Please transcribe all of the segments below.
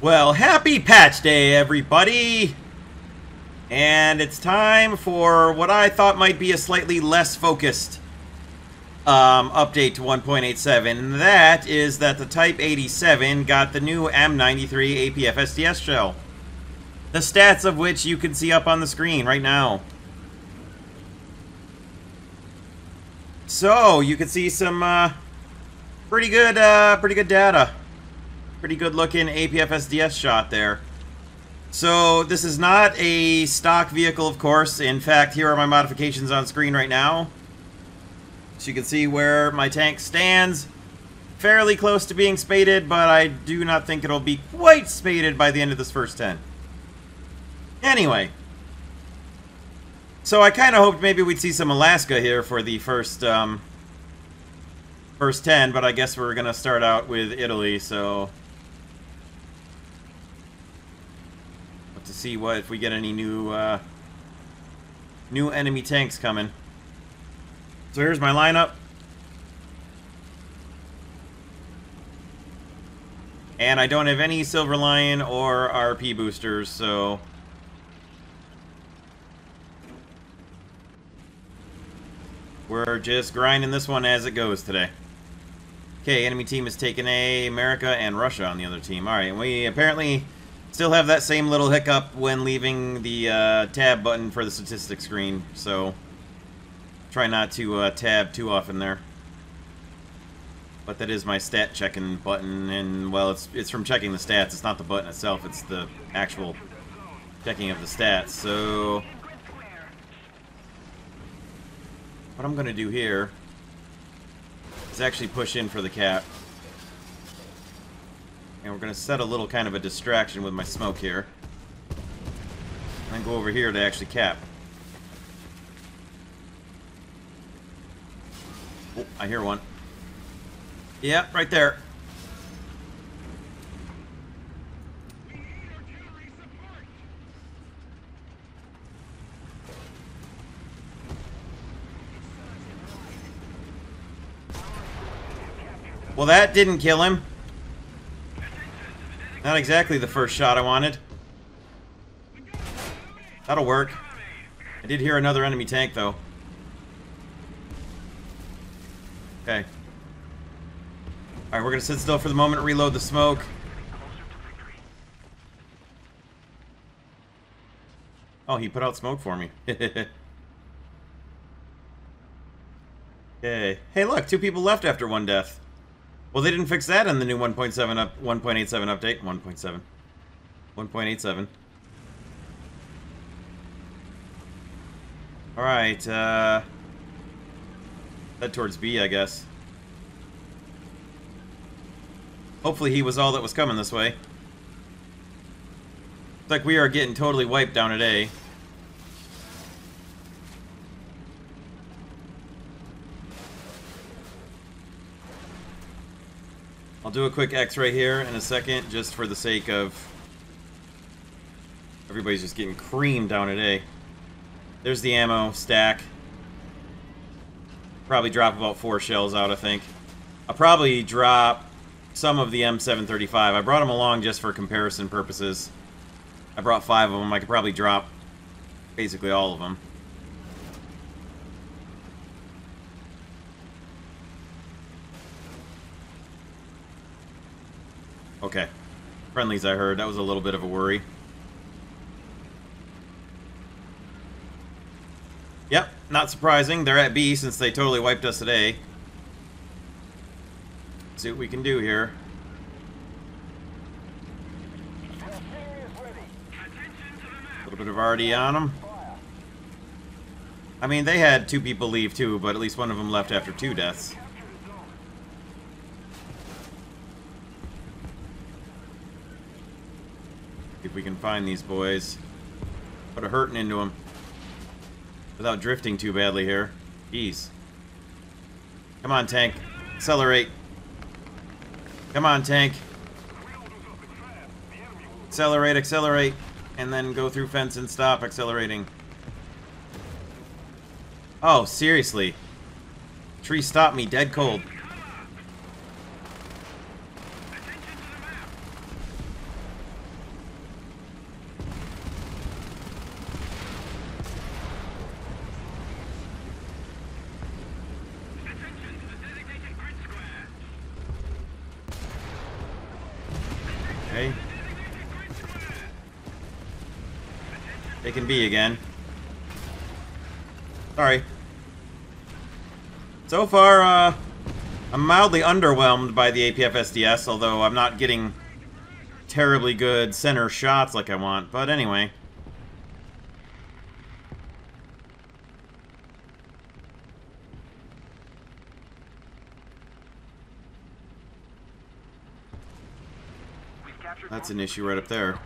Well, happy patch day, everybody! And it's time for what I thought might be a slightly less focused update to 1.87. And that is that the Type 87 got the new M93 APFSDS shell. The stats of which you can see up on the screen right now. So, you can see some pretty good data. Pretty good looking APFSDS shot there. So this is not a stock vehicle, of course. In fact, here are my modifications on screen right now. So you can see where my tank stands. Fairly close to being spaded, but I do not think it'll be quite spaded by the end of this first 10. Anyway. So I kind of hoped maybe we'd see some Alaska here for the first 10, but I guess we're going to start out with Italy, so... to see what if we get any new enemy tanks coming. So here's my lineup. And I don't have any Silver Lion or RP boosters, so we're just grinding this one as it goes today. Okay, enemy team is taking America and Russia on the other team. Alright, and we apparently still have that same little hiccup when leaving the tab button for the statistics screen, so try not to tab too often there. But that is my stat checking button, and well, it's from checking the stats. It's not the button itself, it's the actual checking of the stats. So what I'm going to do here is actually push in for the cap. And we're going to set a little kind of a distraction with my smoke here. And then go over here to actually cap. Oh, I hear one. Yeah, right there. Well, that didn't kill him. Not exactly the first shot I wanted. That'll work. I did hear another enemy tank, though. Okay. Alright, we're gonna sit still for the moment, reload the smoke. Oh, he put out smoke for me. Okay. Hey, look, 2 people left after 1 death. Well, they didn't fix that in the new 1.87 update. 1.87. Alright, head towards B, I guess. Hopefully he was all that was coming this way. Looks like we are getting totally wiped down at A. I'll do a quick X-ray here in a second, just for the sake of... everybody's just getting creamed down at A. There's the ammo stack. Probably drop about 4 shells out, I think. I'll probably drop some of the M735. I brought them along just for comparison purposes. I brought 5 of them. I could probably drop basically all of them. Okay. Friendlies, I heard. That was a little bit of a worry. Yep, not surprising. They're at B since they totally wiped us at A. Let's see what we can do here. A little bit of RD on them. I mean, they had 2 people leave too, but at least one of them left after 2 deaths. If we can find these boys. Put a hurting into them. Without drifting too badly here. Jeez. Come on, tank. Accelerate. Come on, tank. Accelerate, accelerate. And then go through fence and stop accelerating. Oh, seriously. Tree stopped me dead cold. Taking B again. Sorry. So far, I'm mildly underwhelmed by the APFSDS, although I'm not getting terribly good center shots like I want. But anyway. That's an issue right up there.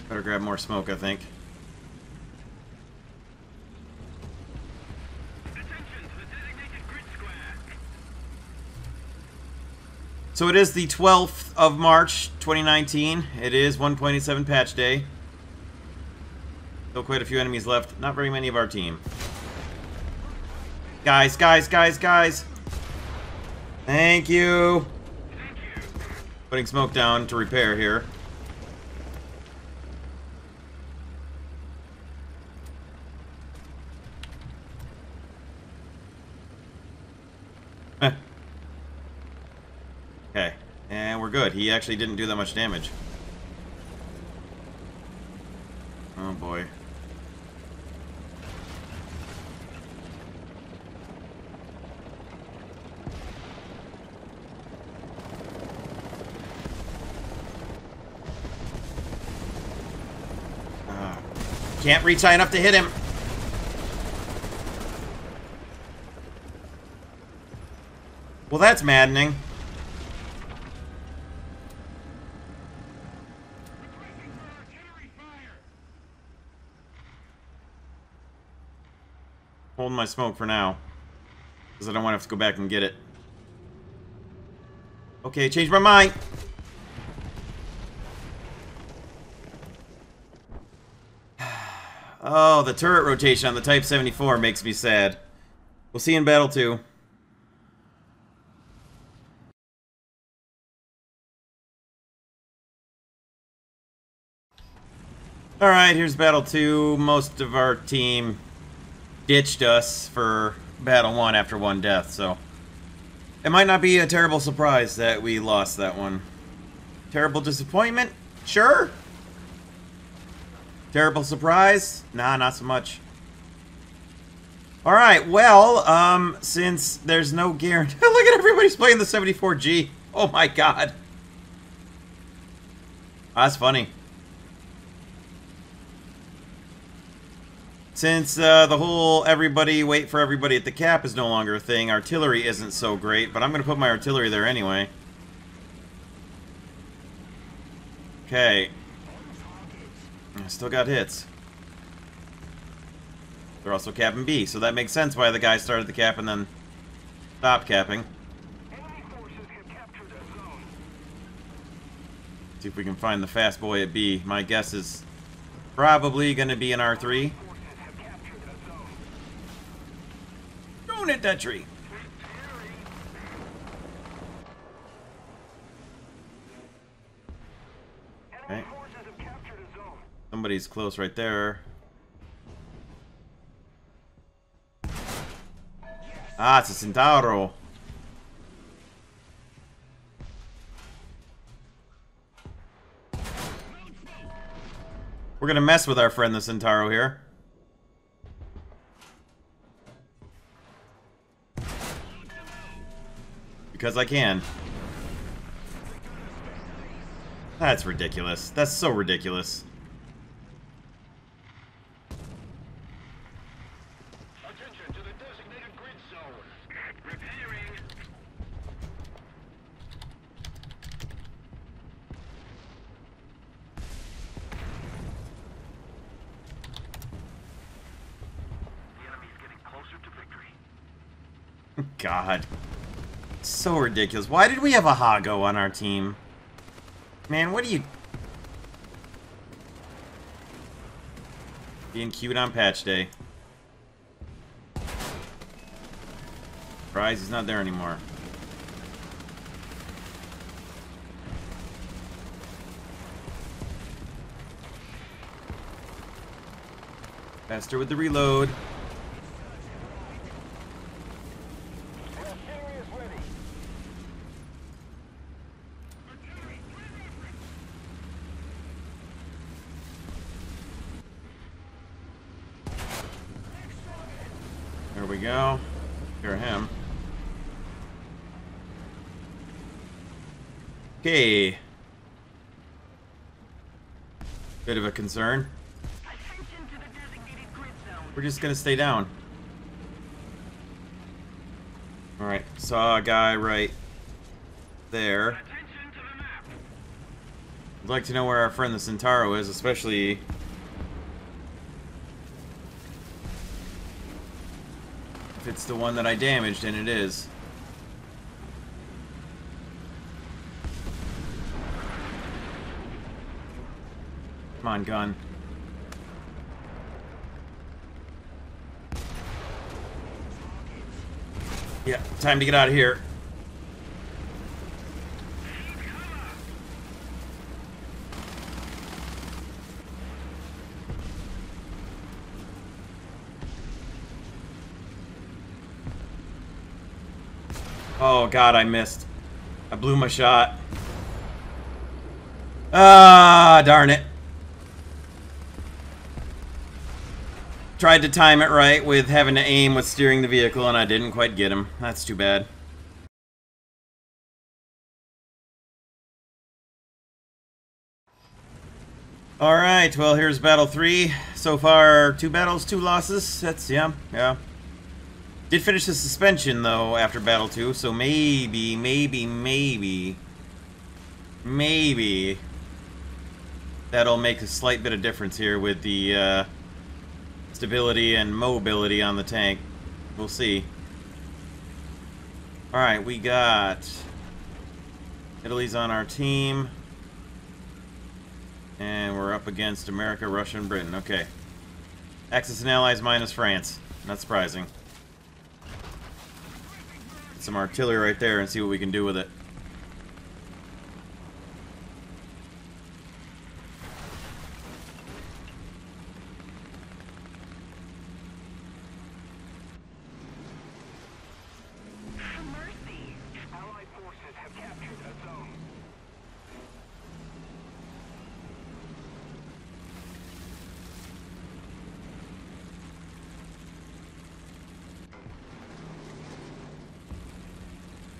Better grab more smoke, I think. So it is the 12th of March, 2019. It is 1.87 patch day. Still quite a few enemies left. Not very many of our team. Guys, guys, guys, guys! Thank you! Putting smoke down to repair here. Okay, and we're good. He actually didn't do that much damage. Oh boy. Can't reach high enough to hit him. Well, that's maddening. Holding my smoke for now, because I don't want to have to go back and get it. Okay, changed my mind. Oh, the turret rotation on the Type 74 makes me sad. We'll see you in Battle 2. Alright, here's Battle 2. Most of our team ditched us for Battle 1 after one death, so it might not be a terrible surprise that we lost that one. Terrible disappointment? Sure. Terrible surprise? Nah, not so much. Alright, well, since there's no guarantee... Look at everybody's playing the 74G. Oh my god. That's funny. Since the whole everybody wait for everybody at the cap is no longer a thing, artillery isn't so great, but I'm going to put my artillery there anyway. Okay. I still got hits. They're also capping B, so that makes sense why the guy started the cap and then stopped capping. See if we can find the fast boy at B. My guess is probably going to be an R3. Don't hit that tree. Okay. Somebody's close right there. Ah, it's a Centauro. We're gonna mess with our friend the Centauro here. Because I can. That's ridiculous. That's so ridiculous. Attention to the designated grid zone. Repairing. The enemy's getting closer to victory. God. So ridiculous. Why did we have a Hago on our team? Man, what are you... Being cute on patch day. Surprise, he's not there anymore. Faster with the reload. we go. Hear him. Okay. Bit of a concern. Attention to the designated grid zone. We're just gonna stay down. Alright, saw a guy right there. Attention to the map. I'd like to know where our friend the Centauro is, especially... if it's the one that I damaged, and it is. Come on, gun. Yeah, time to get out of here. Oh god, I missed. I blew my shot. Ah, darn it. Tried to time it right with having to aim with steering the vehicle, and I didn't quite get him. That's too bad. Alright, well here's battle 3. So far, 2 battles, 2 losses. That's, yeah. Did finish the suspension, though, after battle 2, so maybe that'll make a slight bit of difference here with the stability and mobility on the tank. We'll see. Alright, we got Italy's on our team. And we're up against America, Russia, and Britain. Okay. Axis and Allies minus France. Not surprising. Get some artillery right there and see what we can do with it. Mercy. Allied forces have captured a zone.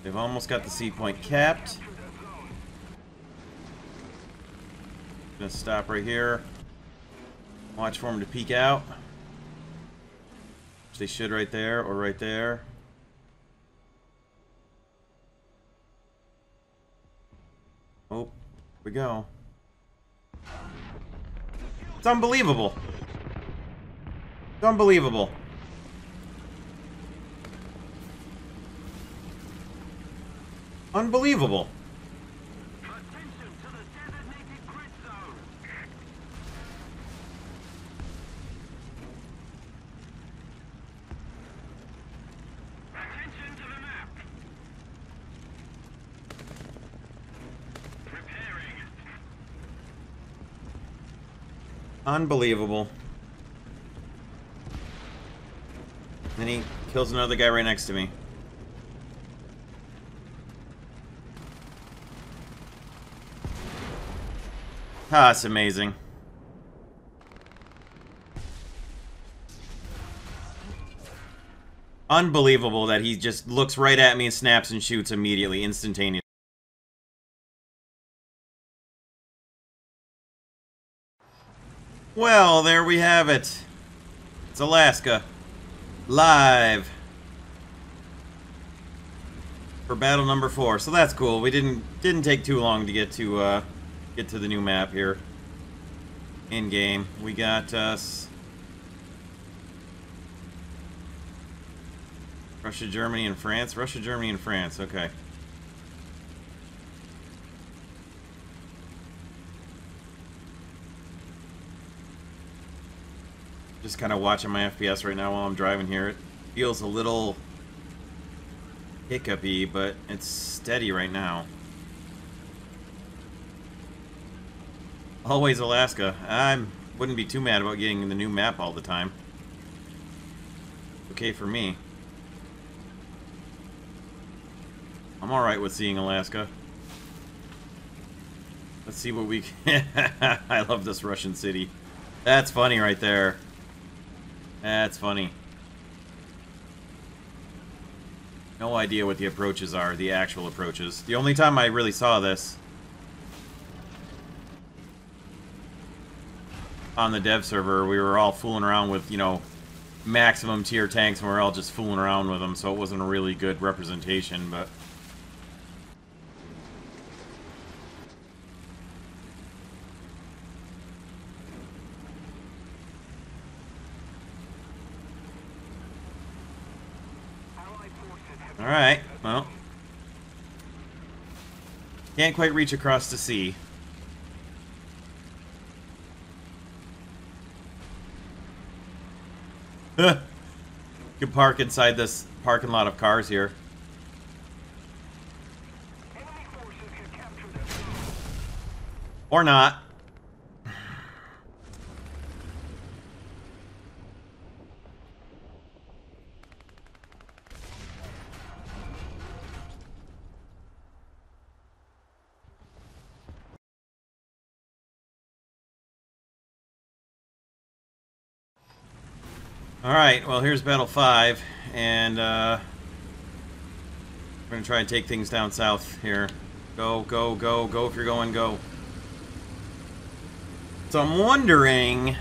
They've almost got the sea point capped. Gonna stop right here. Watch for them to peek out. Which they should right there or right there. Oh, here we go. It's unbelievable. It's unbelievable. Unbelievable. Attention to the designated grid zone. Attention to the map. Repairing. Unbelievable. Then he kills another guy right next to me. Ah, it's amazing. Unbelievable that he just looks right at me and snaps and shoots immediately, instantaneously. Well, there we have it. It's Alaska. Live. For battle number 4. So that's cool. We didn't take too long to get to the new map here. In game, we got us Russia, Germany, and France. Russia, Germany, and France. Okay. Just kind of watching my FPS right now while I'm driving here. It feels a little hiccupy, but it's steady right now. Always Alaska. I wouldn't be too mad about getting the new map all the time. Okay for me. I'm alright with seeing Alaska. Let's see what we can... I love this Russian city. That's funny right there. That's funny. No idea what the approaches are, the actual approaches. The only time I really saw this on the dev server, we were all fooling around with, you know, maximum tier tanks, and we were all just fooling around with them, so it wasn't a really good representation, but... Alright, well. Can't quite reach across the sea. You can park inside this parking lot of cars here. Or not. Alright, well here's Battle 5, and we're going to try and take things down south here. Go, go, go, go if you're going, go. So I'm wondering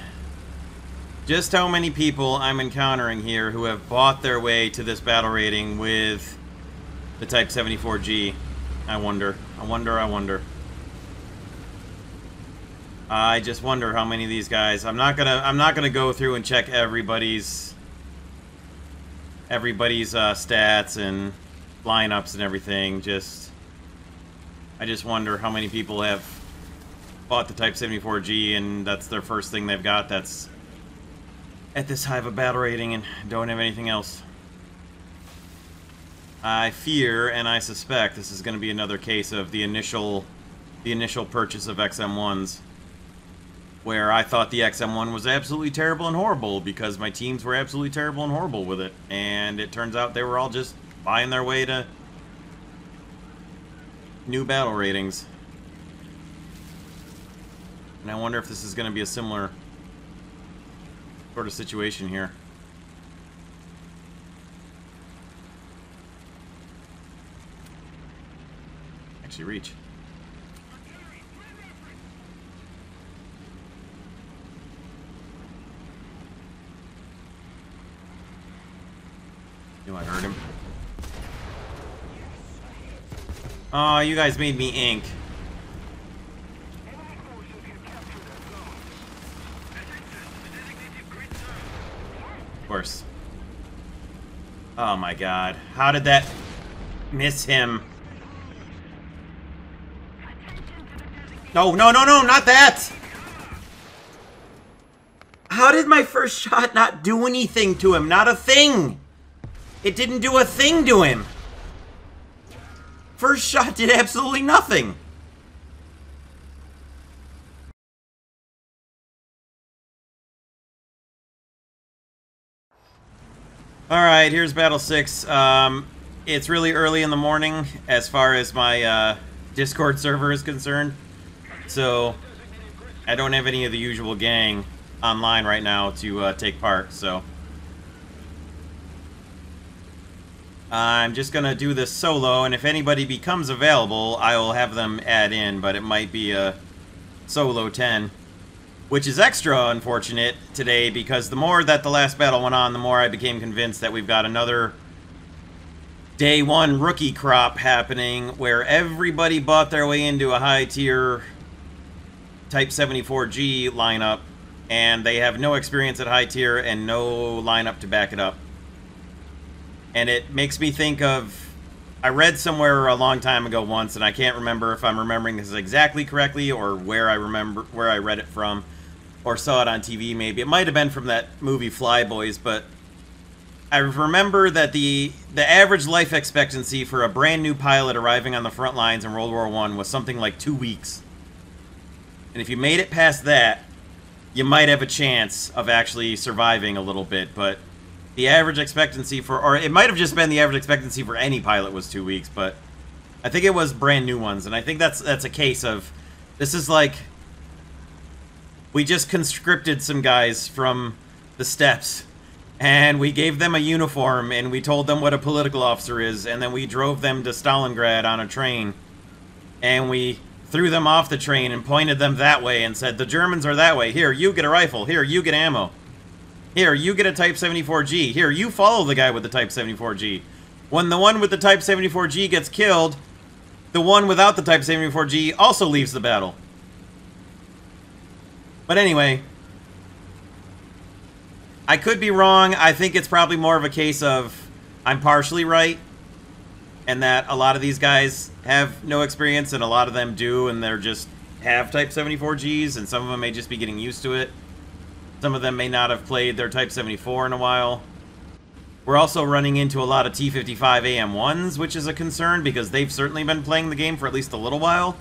just how many people I'm encountering here who have bought their way to this battle rating with the Type 74G. I wonder. I just wonder how many of these guys. I'm not gonna go through and check everybody's stats and lineups and everything. I just wonder how many people have bought the Type 74G and that's their first thing they've got that's at this high of a battle rating and don't have anything else. I fear and I suspect this is going to be another case of the initial purchase of XM1s, where I thought the XM1 was absolutely terrible and horrible because my teams were absolutely terrible and horrible with it, and it turns out they were all just buying their way to new battle ratings. And I wonder if this is going to be a similar sort of situation here. Actually reach. You might hurt him. Oh, you guys made me ink. Of course. Oh my god. How did that miss him? No, no, no, no, not that! How did my first shot not do anything to him? Not a thing! It didn't do a thing to him! First shot did absolutely nothing! Alright, here's Battle 6. It's really early in the morning as far as my Discord server is concerned. So, I don't have any of the usual gang online right now to take part, so... I'm just gonna do this solo, and if anybody becomes available, I will have them add in, but it might be a solo 10. Which is extra unfortunate today, because the more that the last battle went on, the more I became convinced that we've got another day one rookie crop happening, where everybody bought their way into a high-tier Type 74G lineup, and they have no experience at high tier and no lineup to back it up. And it makes me think of... I read somewhere a long time ago once, and I can't remember if I'm remembering this exactly correctly or where I read it from, or saw it on TV maybe. It might have been from that movie Flyboys, but I remember that the average life expectancy for a brand new pilot arriving on the front lines in World War I was something like 2 weeks. And if you made it past that, you might have a chance of actually surviving a little bit, but the average expectancy for, or it might have just been the average expectancy for any pilot was 2 weeks, but I think it was brand new ones, and I think that's a case of, this is like, we just conscripted some guys from the steppes And we gave them a uniform, and we told them what a political officer is, and then we drove them to Stalingrad on a train. And we threw them off the train and pointed them that way and said, the Germans are that way. Here, you get a rifle. Here, you get ammo. Here, you get a Type 74G. Here, you follow the guy with the Type 74G. When the one with the Type 74G gets killed, the one without the Type 74G also leaves the battle. But anyway, I could be wrong. I think it's probably more of a case of I'm partially right, and that a lot of these guys have no experience, and a lot of them do, and they're just have Type 74Gs, and some of them may just be getting used to it. Some of them may not have played their Type 74 in a while. We're also running into a lot of T-55 AM1s, which is a concern, because they've certainly been playing the game for at least a little while.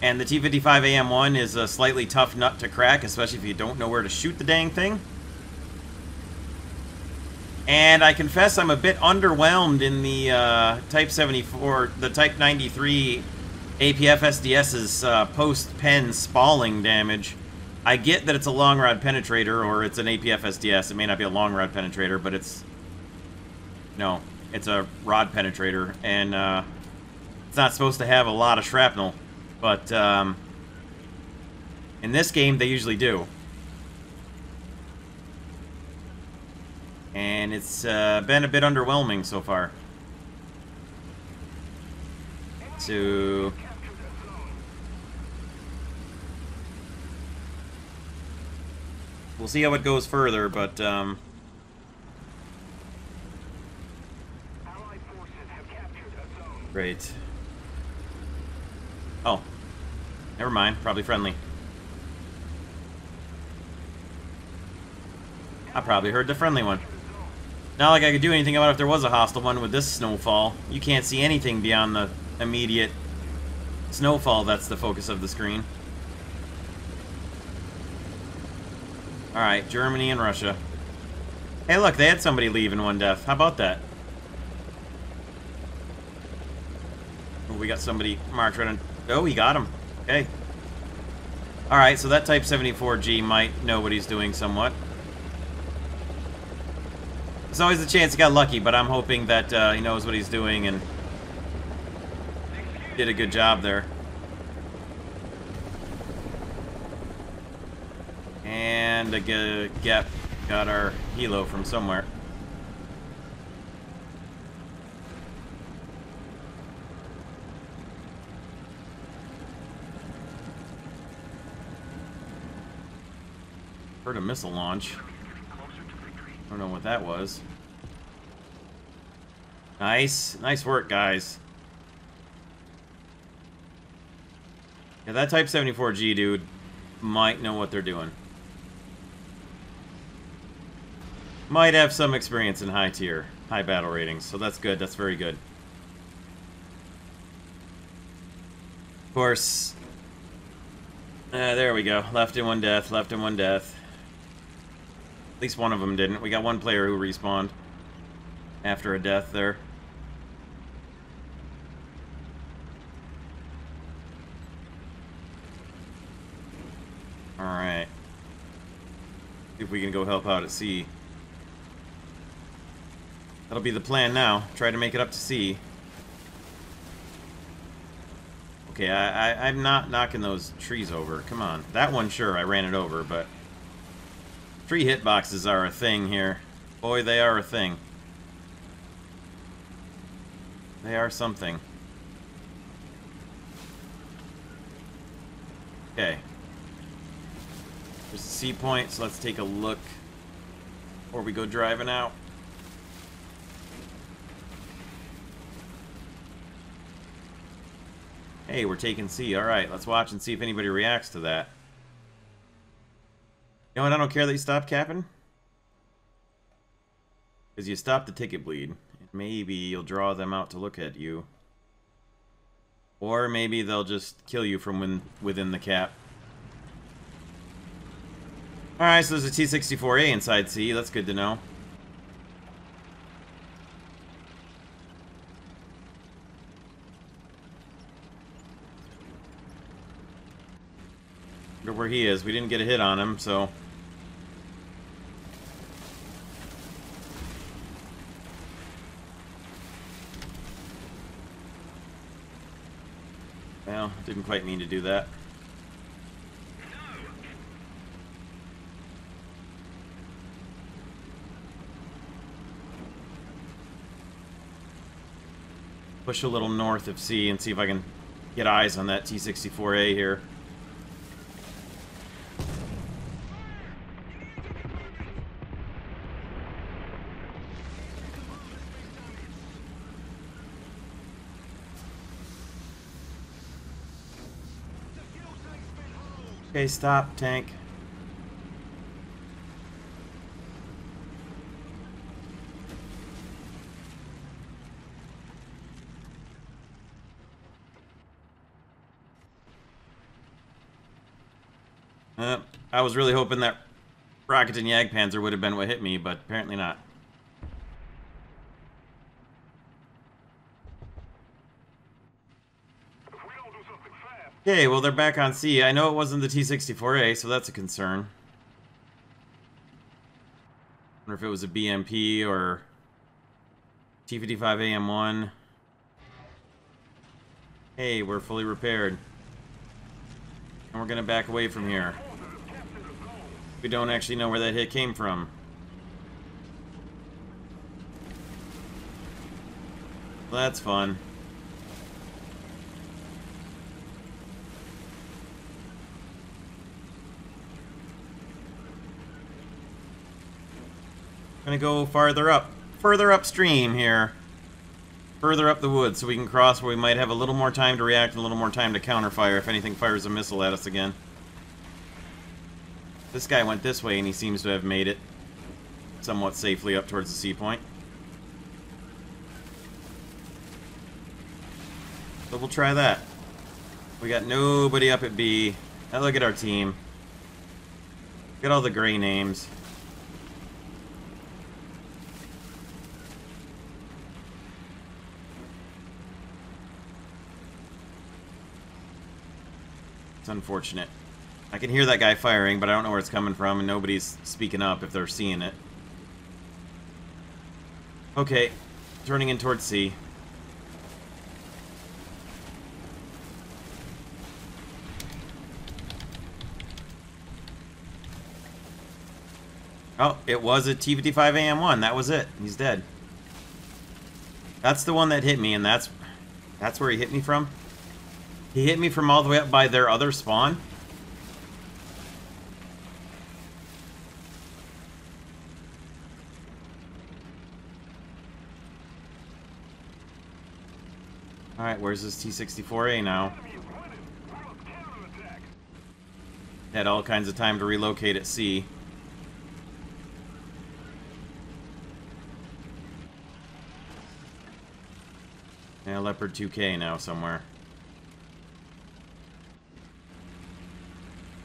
And the T-55 AM1 is a slightly tough nut to crack, especially if you don't know where to shoot the dang thing. And I confess I'm a bit underwhelmed in the Type 74, the Type 93 APFSDS's post-pen spalling damage. I get that it's a long rod penetrator, or it's an APFSDS. It may not be a long rod penetrator, but it's... No, it's a rod penetrator, and it's not supposed to have a lot of shrapnel. But in this game, they usually do. And it's been a bit underwhelming so far. So... we'll see how it goes further, but, Allied forces have captured a zone. great. Oh. Never mind. Probably friendly. I probably heard the friendly one. Not like I could do anything about it if there was a hostile one with this snowfall. You can't see anything beyond the immediate snowfall that's the focus of the screen. Alright, Germany and Russia. Hey look, they had somebody leave in one death. How about that? Oh, we got somebody marked right on... Oh, he got him. Okay. Alright, so that Type 74G might know what he's doing somewhat. There's always a chance he got lucky, but I'm hoping that he knows what he's doing and did a good job there. And a Gep got our helo from somewhere. Heard a missile launch. I don't know what that was. Nice. Nice work, guys. Yeah, that Type 74G dude might know what they're doing. Might have some experience in high tier, high battle ratings, so that's good. That's very good. Of course, there we go. Left in one death, left in one death. At least one of them didn't. We got one player who respawned after a death there. Alright. See if we can go help out at sea. That'll be the plan now. Try to make it up to sea. Okay, I'm not knocking those trees over. Come on. That one, sure, I ran it over, but... tree hitboxes are a thing here. Boy, they are a thing. They are something. Okay. There's a sea point, so let's take a look before we go driving out. Hey, we're taking C. Alright, let's watch and see if anybody reacts to that. You know what, I don't care that you stopped capping. Because you stopped the ticket bleed. Maybe you'll draw them out to look at you. Or maybe they'll just kill you from within the cap. Alright, so there's a T-64A inside C. That's good to know. Wonder where he is. We didn't get a hit on him, so... Didn't quite mean to do that. Push a little north of C and see if I can get eyes on that T-64A here. Okay, stop, tank. I was really hoping that Rocket and Jagdpanzer would have been what hit me, but apparently not. Okay, well, they're back on C. I know it wasn't the T-64A, so that's a concern. I wonder if it was a BMP or T-55AM1. Hey, we're fully repaired. And we're gonna back away from here. We don't actually know where that hit came from. Well, that's fun. Gonna go farther upstream here. Further up the woods so we can cross where we might have a little more time to react and a little more time to counterfire if anything fires a missile at us again. This guy went this way and he seems to have made it somewhat safely up towards the sea point. So we'll try that. We got nobody up at B. Now look at our team. Look at all the gray names. It's unfortunate. I can hear that guy firing, but I don't know where it's coming from, and nobody's speaking up if they're seeing it. Okay, turning in towards C. Oh, it was a T-55AM1. That was it. He's dead. That's the one that hit me, and that's where he hit me from. He hit me from all the way up by their other spawn. Alright, where's this T-64A now? Had all kinds of time to relocate at C. Yeah, Leopard 2K now somewhere.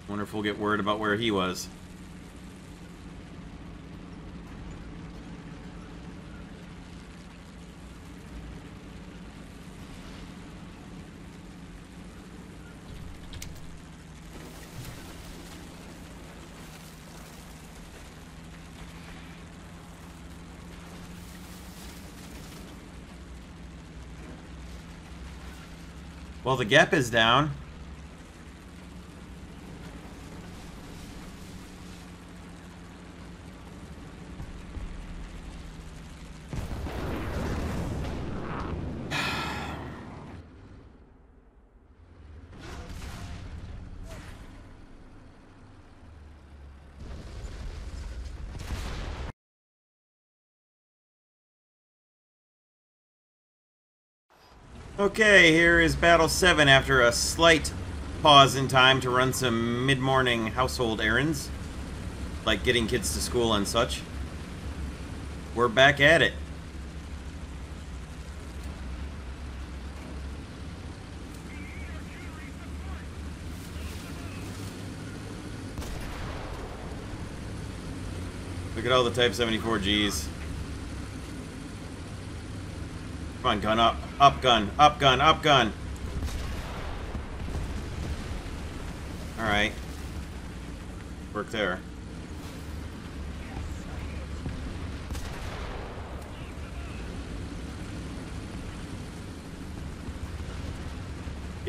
Wonder if we'll get word about where he was. Well, the gap is down. Okay, here is Battle 7 after a slight pause in time to run some mid-morning household errands, like getting kids to school and such. We're back at it. Look at all the Type 74Gs. Come on, gun up. Up gun, up gun, up gun. Alright. Work there.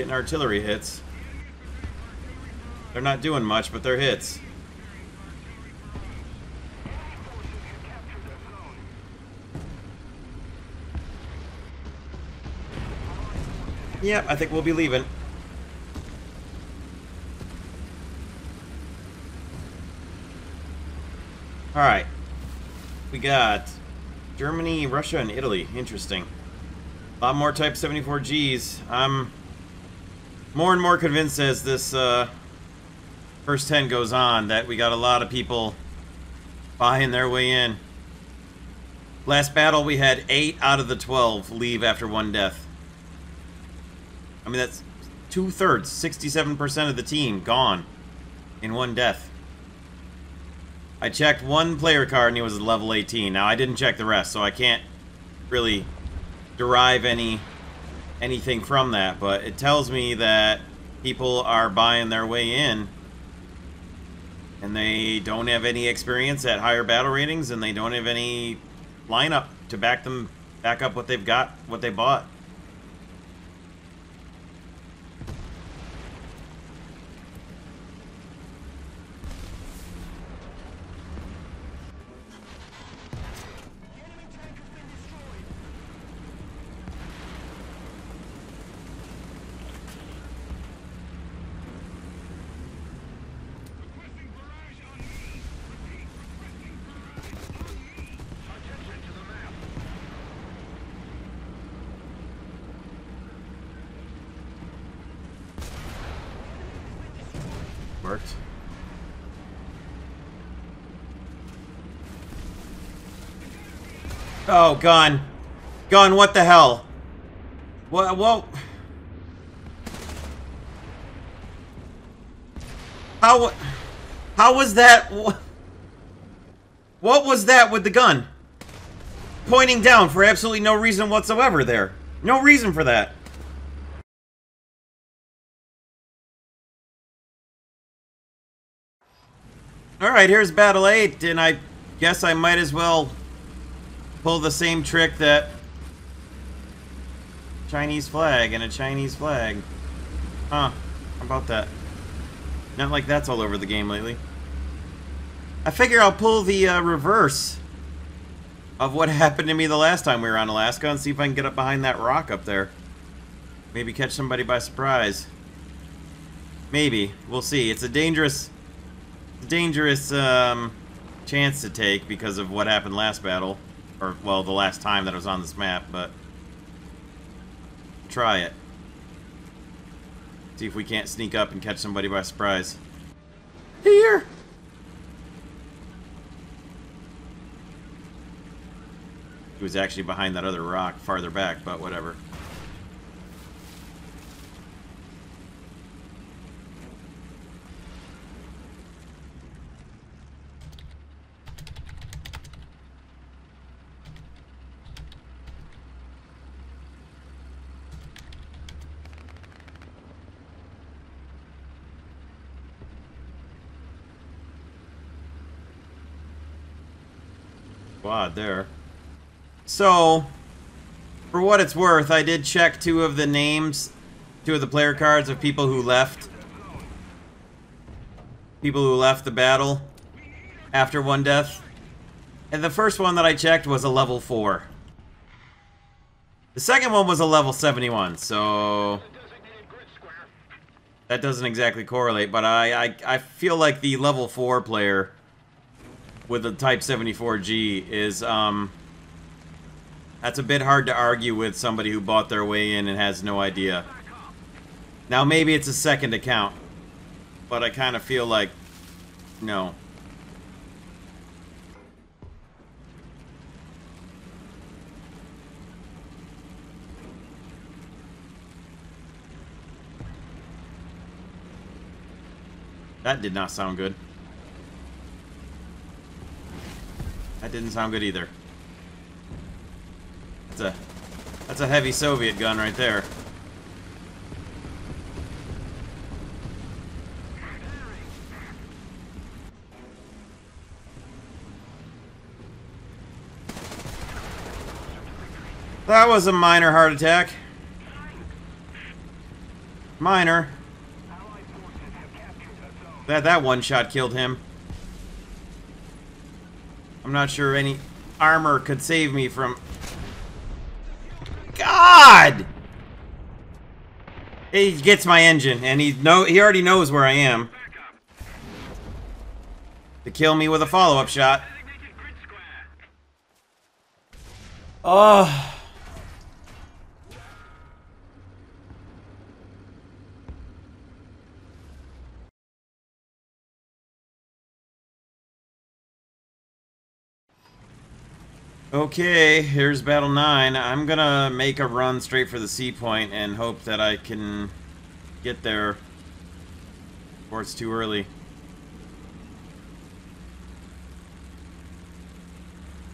Getting artillery hits. They're not doing much, but they're hits. Yep, I think we'll be leaving. Alright. We got Germany, Russia, and Italy. Interesting. A lot more Type 74Gs. I'm more and more convinced as this first 10 goes on that we got a lot of people buying their way in. Last battle we had 8 out of the 12 leave after 1 death. I mean, that's 2/3, 67% of the team gone in 1 death. I checked 1 player card and he was level 18. Now, I didn't check the rest, so I can't really derive anything from that, but it tells me that people are buying their way in and they don't have any experience at higher battle ratings and they don't have any lineup to back up what they've got, what they bought. Worked. Oh, gun. Gun, what the hell? What? Whoa. How was that? What was that with the gun? Pointing down for absolutely no reason whatsoever there. No reason for that. Alright, here's Battle 8, and I guess I might as well pull the same trick that Chinese flag and a Chinese flag. Huh, how about that? Not like that's all over the game lately. I figure I'll pull the reverse of what happened to me the last time we were on Alaska and see if I can get up behind that rock up there. Maybe catch somebody by surprise. Maybe. We'll see. It's a dangerous chance to take because of what happened last battle. Or, well, the last time that I was on this map, but try it. See if we can't sneak up and catch somebody by surprise. Here! He was actually behind that other rock farther back, but whatever. Squad there. So, for what it's worth, I did check 2 of the names, 2 of the player cards of people who left. People who left the battle after 1 death. And the first one that I checked was a level 4. The second one was a level 71, so that doesn't exactly correlate, but I feel like the level 4 player with the Type 74G is, that's a bit hard to argue with somebody who bought their way in and has no idea. Now, maybe it's a second account, but I kind of feel like, no. That did not sound good. That didn't sound good either. That's a heavy Soviet gun right there. That was a minor heart attack. Minor. Allied forces have captured a zone. That one shot killed him. I'm not sure any armor could save me from... God! He gets my engine, and he already knows where I am. Backup. To kill me with a follow-up shot. Designated grid square. Oh. Okay, here's Battle 9. I'm gonna make a run straight for the C point and hope that I can get there before it's too early.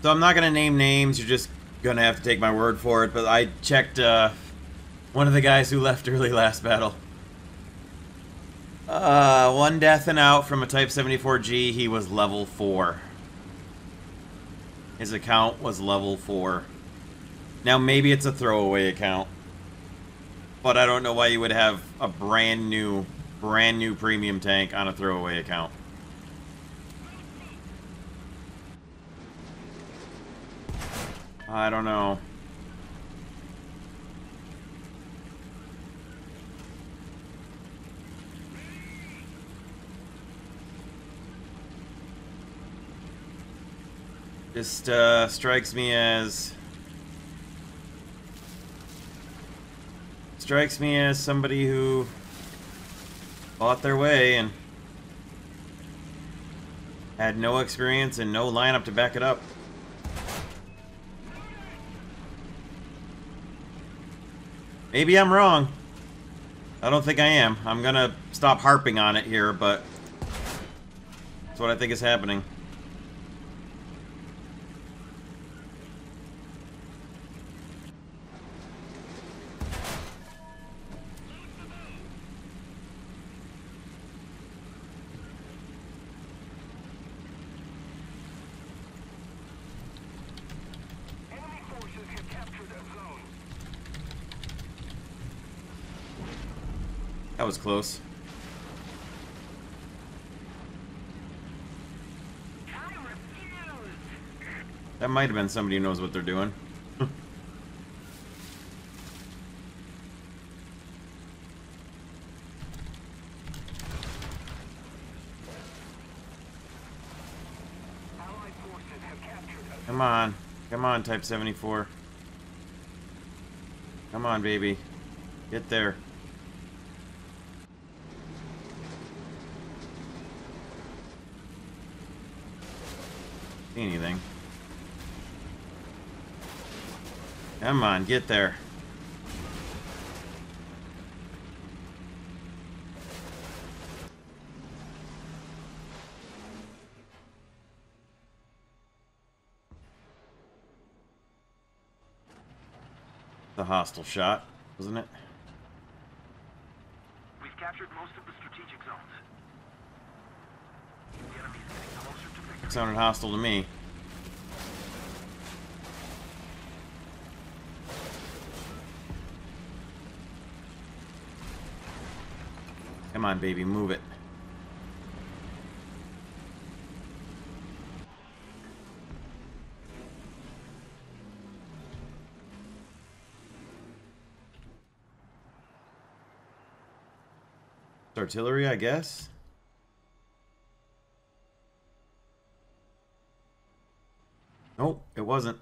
So I'm not gonna name names, you're just gonna have to take my word for it, but I checked one of the guys who left early last battle. One death and out from a Type 74G, he was level 4. His account was level 4. Now maybe it's a throwaway account, but I don't know why you would have a brand new premium tank on a throwaway account. I don't know. Just strikes me as somebody who fought their way and had no experience and no lineup to back it up. Maybe I'm wrong. I don't think I am. I'm gonna stop harping on it here, but that's what I think is happening. Enemy forces have captured a zone. That was close. I refuse. That might have been somebody who knows what they're doing. Allied forces have captured a zone. Come on. Come on, Type 74. Come on, baby. Get there. See anything? Come on, get there. The hostile shot, wasn't it? We've captured most of the strategic zones. The enemy's getting closer to victory. Sounded hostile to me. Come on, baby, move it. Artillery, I guess. Nope, it wasn't.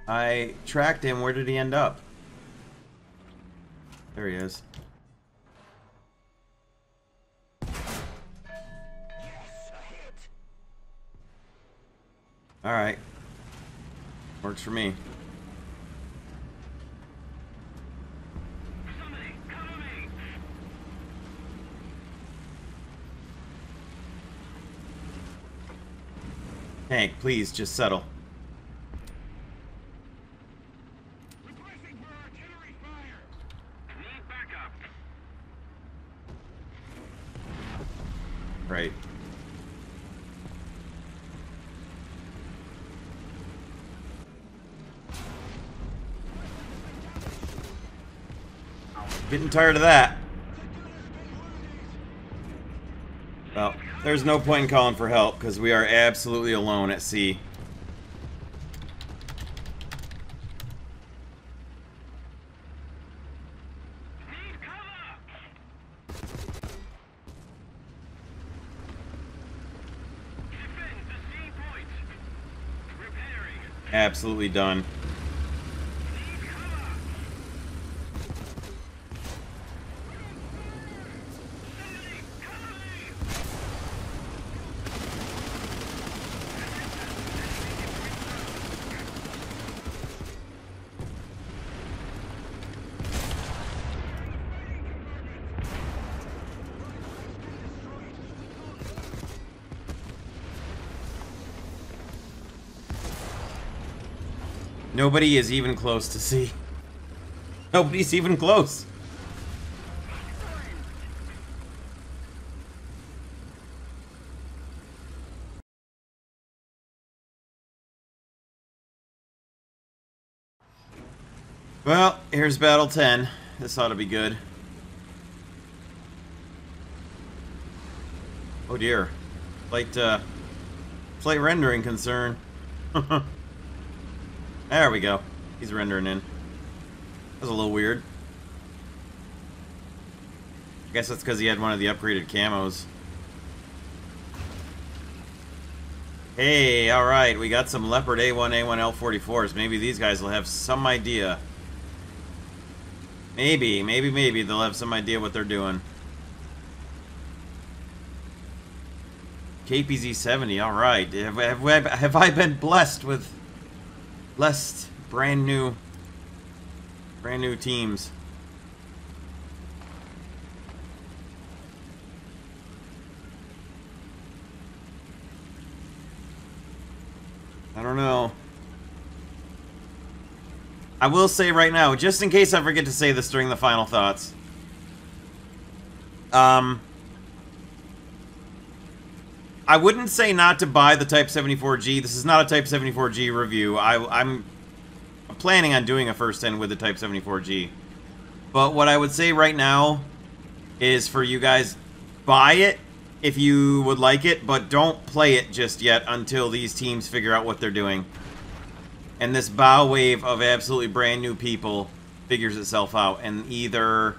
I tracked him. Where did he end up? There he is. Alright. Works for me. Somebody, cover me! Tank, please, just settle. Requesting for artillery fire! Need backup! Right. Getting tired of that. Well, there's no point in calling for help because we are absolutely alone at sea. Need cover! Defend the sea point! Repairing! Absolutely done. Need cover! Sending! Cover me! Nobody is even close to sea. Nobody's even close. Well, here's Battle 10. This ought to be good. Oh dear. Flight rendering concern. There we go. He's rendering in. That was a little weird. I guess that's because he had one of the upgraded camos. Hey, alright, we got some Leopard A1, A1L44s. Maybe these guys will have some idea. Maybe they'll have some idea what they're doing. KPZ-70, alright. Have I been blessed with brand new teams? I don't know. I will say right now, just in case I forget to say this during the final thoughts. I wouldn't say not to buy the Type 74G. This is not a Type 74G review. I'm planning on doing a first 10 with the Type 74G. But what I would say right now is for you guys, buy it if you would like it, but don't play it just yet until these teams figure out what they're doing. And this bow wave of absolutely brand new people figures itself out. And either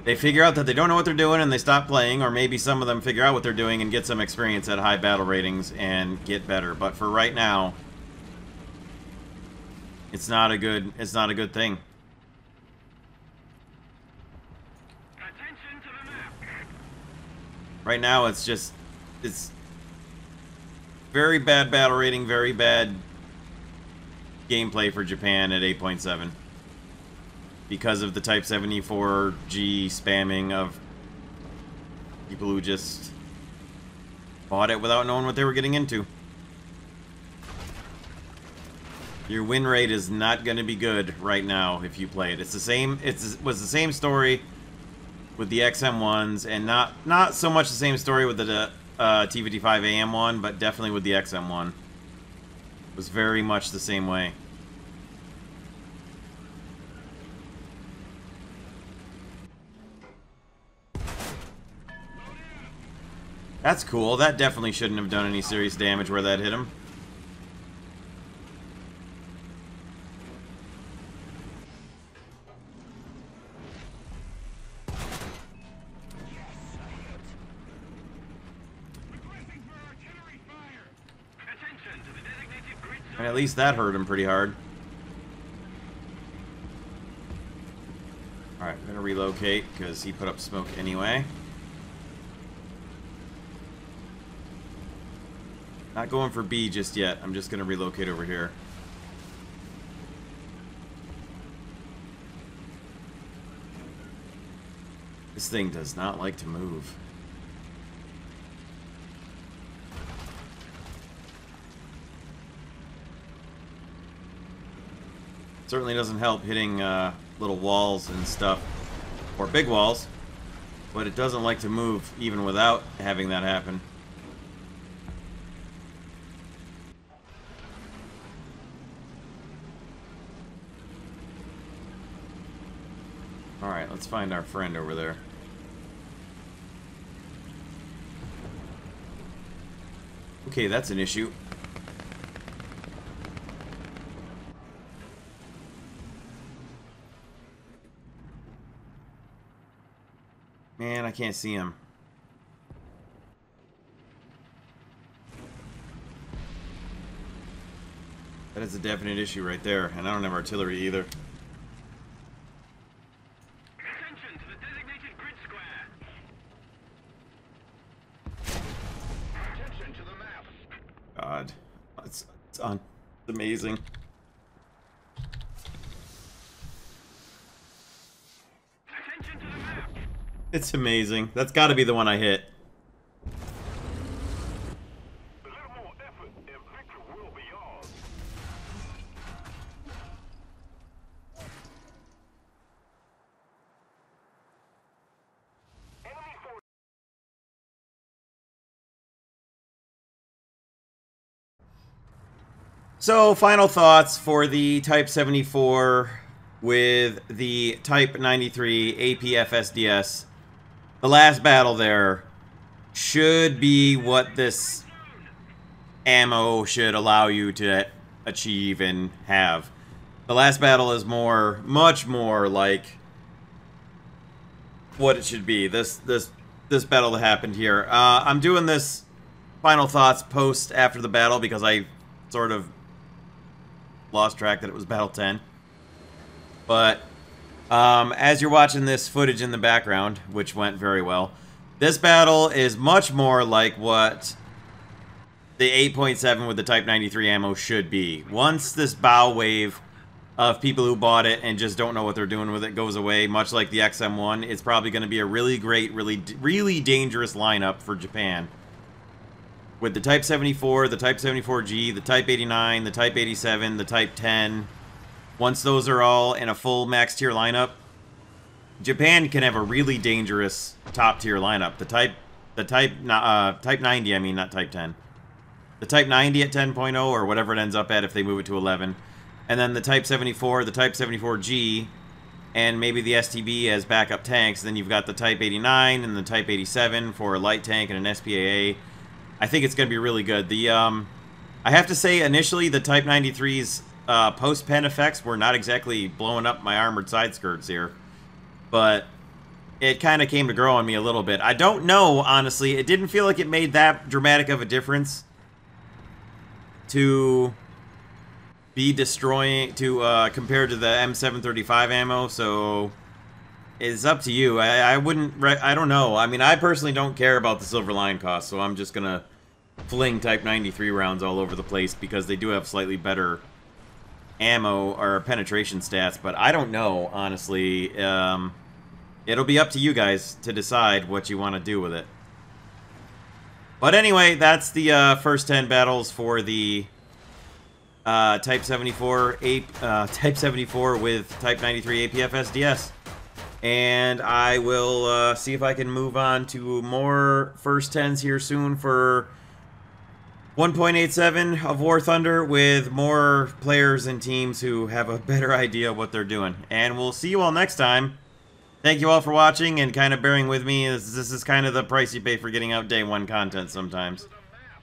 they figure out that they don't know what they're doing and they stop playing, or maybe some of them figure out what they're doing and get some experience at high battle ratings and get better. But for right now, it's not a good thing. Attention to the map! Right now it's very bad battle rating, very bad gameplay for Japan at 8.7. Because of the Type 74G spamming of people who just bought it without knowing what they were getting into. Your win rate is not going to be good right now if you play it. It's the same. It was the same story with the XM1s, and not so much the same story with the T55 AM1, but definitely with the XM1. It was very much the same way. That's cool. That definitely shouldn't have done any serious damage where that hit him. And at least that hurt him pretty hard. Alright, I'm gonna relocate because he put up smoke anyway. Not going for B just yet. I'm just gonna relocate over here. This thing does not like to move. Certainly doesn't help hitting little walls and stuff, or big walls, but it doesn't like to move even without having that happen. Alright, let's find our friend over there. Okay, that's an issue. Man, I can't see him. That is a definite issue right there, and I don't have artillery either. Attention to the designated grid square. Attention to the map. God, it's amazing. Attention to the map. It's amazing. That's got to be the one I hit. A little more effort and victory will be ours. Enemy force. So, final thoughts for the Type 74 with the Type 93 APFSDS. The last battle there should be what this ammo should allow you to achieve and have. The last battle is much more like what it should be. This battle that happened here. I'm doing this final thoughts post after the battle because I sort of lost track that it was Battle 10. But as you're watching this footage in the background, which went very well, this battle is much more like what the 8.7 with the Type 93 ammo should be. Once this bow wave of people who bought it and just don't know what they're doing with it goes away, much like the XM1, it's probably going to be a really great, really dangerous lineup for Japan. With the Type 74, the Type 74G, the Type 89, the Type 87, the Type 10, once those are all in a full max tier lineup, Japan can have a really dangerous top tier lineup. The Type 90, I mean, not Type 10. The Type 90 at 10.0 or whatever it ends up at if they move it to 11. And then the Type 74, the Type 74G, and maybe the STB as backup tanks. Then you've got the Type 89 and the Type 87 for a light tank and an SPAA. I think it's going to be really good. I have to say, initially, the Type 93's post-pen effects were not exactly blowing up my armored side skirts here. But it kind of came to grow on me a little bit. I don't know, honestly. It didn't feel like it made that dramatic of a difference to be destroying, compared to the M735 ammo, so it's up to you. I don't know. I mean, I personally don't care about the silver line cost, so I'm just gonna fling Type 93 rounds all over the place because they do have slightly better ammo or penetration stats, but I don't know, honestly. It'll be up to you guys to decide what you want to do with it. But anyway, that's the first 10 battles for the Type 74 Type 74 with Type 93 APFSDS. And I will see if I can move on to more first 10s here soon for 1.87 of War Thunder with more players and teams who have a better idea of what they're doing. And we'll see you all next time. Thank you all for watching and kind of bearing with me. This is kind of the price you pay for getting out day one content sometimes.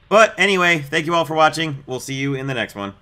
But anyway, thank you all for watching. We'll see you in the next one.